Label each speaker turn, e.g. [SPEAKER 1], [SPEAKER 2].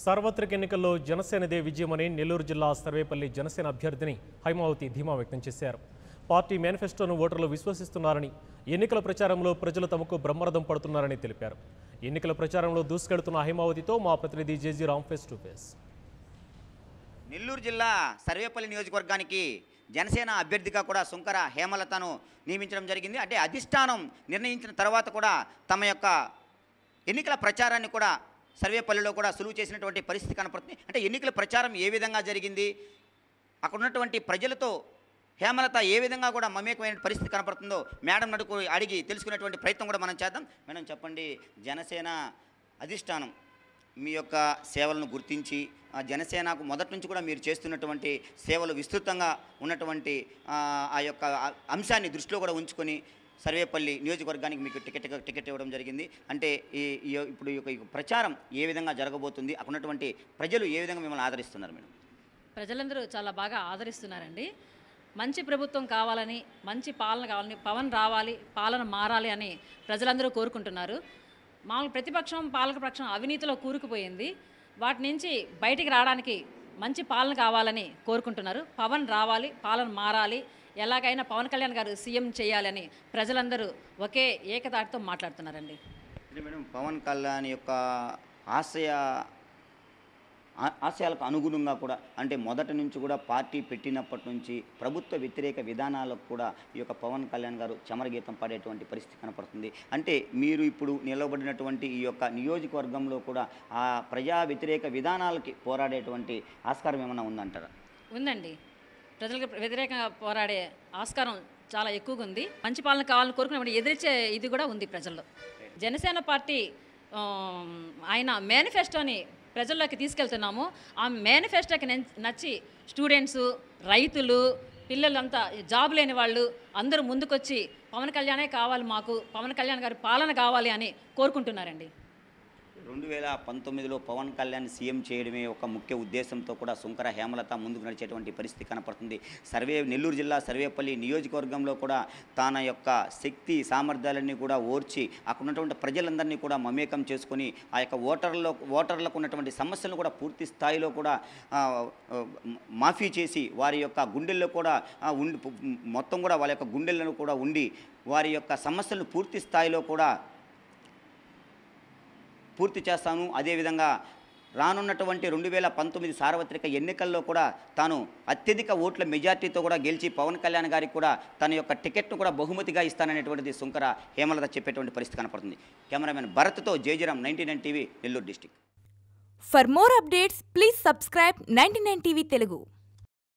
[SPEAKER 1] సార్వత్రిక ఎన్నికల్లో జనసేనదే విజయమని నెల్లూరు జిల్లా సర్వేపల్లి జనసేన అభ్యర్థిని హైమావతి ధీమా వ్యక్తం చేశారు. పార్టీ మేనిఫెస్టోను ఓటర్లు విశ్వసిస్తున్నారని, ఎన్నికల ప్రచారంలో ప్రజలు తమకు బ్రహ్మరథం పడుతున్నారని తెలిపారు. ఎన్నికల ప్రచారంలో దూసుకెళ్తున్న హైమావతితో మా ప్రతినిధి JG Ram face to face.
[SPEAKER 2] Nellore జిల్లా సర్వేపల్లి నియోజకవర్గానికి జనసేన అభ్యర్థిగా కూడా సుంకర హేమలతను నియమించడం జరిగింది. అంటే అధిష్టానం నిర్ణయించిన తర్వాత కూడా తమ యొక్క ఎన్నికల ప్రచారాన్ని కూడా సర్వేపల్లిలో కూడా సులువు చేసినటువంటి పరిస్థితి కనపడుతుంది. అంటే ఎన్నికల ప్రచారం ఏ విధంగా జరిగింది, అక్కడ ఉన్నటువంటి ప్రజలతో హేమలత ఏ విధంగా కూడా మమేకమైన పరిస్థితి కనపడుతుందో మేడం నడుకు అడిగి తెలుసుకునేటువంటి ప్రయత్నం కూడా మనం చేద్దాం. మేడం చెప్పండి, జనసేన అధిష్టానం మీ యొక్క సేవలను గుర్తించి జనసేనకు మొదటి నుంచి కూడా మీరు చేస్తున్నటువంటి సేవలు విస్తృతంగా ఉన్నటువంటి ఆ యొక్క అంశాన్ని దృష్టిలో కూడా ఉంచుకొని సర్వేపల్లి నియోజకవర్గానికి మీకు టికెట్ ఇవ్వడం జరిగింది. అంటే ఇప్పుడు ఈ ప్రచారం ఏ విధంగా జరగబోతుంది, అక్కడ ఉన్నటువంటి ప్రజలు ఏ విధంగా మిమ్మల్ని ఆదరిస్తున్నారు మేడం?
[SPEAKER 3] ప్రజలందరూ చాలా బాగా ఆదరిస్తున్నారండి. మంచి ప్రభుత్వం కావాలని, మంచి పాలన కావాలని, పవన్ రావాలి, పాలన మారాలి అని ప్రజలందరూ కోరుకుంటున్నారు. మామూలు ప్రతిపక్షం పాలకపక్షం అవినీతిలో కూరుకుపోయింది. వాటి నుంచి బయటికి రావడానికి మంచి పాలన కావాలని కోరుకుంటున్నారు. పవన్ రావాలి, పాలన మారాలి, ఎలాగైనా పవన్ కళ్యాణ్ గారు సీఎం చేయాలని ప్రజలందరూ ఒకే ఏకతాటితో మాట్లాడుతున్నారండి.
[SPEAKER 2] మేడం, పవన్ కళ్యాణ్ యొక్క ఆశయాలకు అనుగుణంగా కూడా, అంటే మొదటి నుంచి కూడా పార్టీ పెట్టినప్పటి నుంచి ప్రభుత్వ వ్యతిరేక విధానాలకు కూడా ఈ యొక్క పవన్ కళ్యాణ్ గారు చమరగీతం పాడేటువంటి పరిస్థితి కనపడుతుంది. అంటే మీరు ఇప్పుడు నిలబడినటువంటి ఈ యొక్క నియోజకవర్గంలో కూడా ఆ ప్రజా వ్యతిరేక విధానాలకి పోరాడేటువంటి ఆస్కారం ఏమైనా ఉందంటారా?
[SPEAKER 3] ఉందండి. ప్రజలకు వ్యతిరేకంగా పోరాడే ఆస్కారం చాలా ఎక్కువగా ఉంది. మంచి పాలన కావాలని కోరుకున్నప్పుడు ఎదిరించే ఇది కూడా ఉంది ప్రజల్లో. జనసేన పార్టీ ఆయన మేనిఫెస్టోని ప్రజల్లోకి తీసుకెళ్తున్నాము. ఆ మేనిఫెస్టోకి నచ్చి స్టూడెంట్స్, రైతులు, పిల్లలంతా, జాబ్ లేని వాళ్ళు అందరూ ముందుకొచ్చి పవన్ కళ్యాణే కావాలి, మాకు పవన్ కళ్యాణ్ గారి పాలన కావాలి అని కోరుకుంటున్నారండి.
[SPEAKER 2] 2019లో పవన్ కళ్యాణ్ సీఎం చేయడమే ఒక ముఖ్య ఉద్దేశంతో కూడా సుంకర హేమలత ముందుకు నడిచేటువంటి పరిస్థితి కనపడుతుంది. నెల్లూరు జిల్లా సర్వేపల్లి నియోజకవర్గంలో కూడా తన యొక్క శక్తి సామర్థ్యాలన్నీ కూడా ఓర్చి అక్కడ ఉన్నటువంటి ప్రజలందరినీ కూడా మమేకం చేసుకొని ఆ యొక్క ఓటర్లకు ఉన్నటువంటి సమస్యలను కూడా పూర్తి స్థాయిలో కూడా మాఫీ చేసి వారి యొక్క గుండెల్లో కూడా మొత్తం కూడా వాళ్ళ యొక్క గుండెలను కూడా ఉండి వారి యొక్క సమస్యలను పూర్తి స్థాయిలో కూడా పూర్తి చేస్తాను. అదేవిధంగా రానున్నటువంటి 2019 సార్వత్రిక ఎన్నికల్లో కూడా తాను అత్యధిక ఓట్ల మెజార్టీతో కూడా గెలిచి పవన్ కళ్యాణ్ గారికి కూడా తన యొక్క టికెట్ను కూడా బహుమతిగా ఇస్తాననేటువంటిది సుంకర హేమలత చెప్పేటువంటి పరిస్థితి కనపడుతుంది. కెమెరామెన్ భరత్తో జేజీరామ్, 99 TV, Nellore district.
[SPEAKER 4] For more updates please subscribe 99 TV Telugu.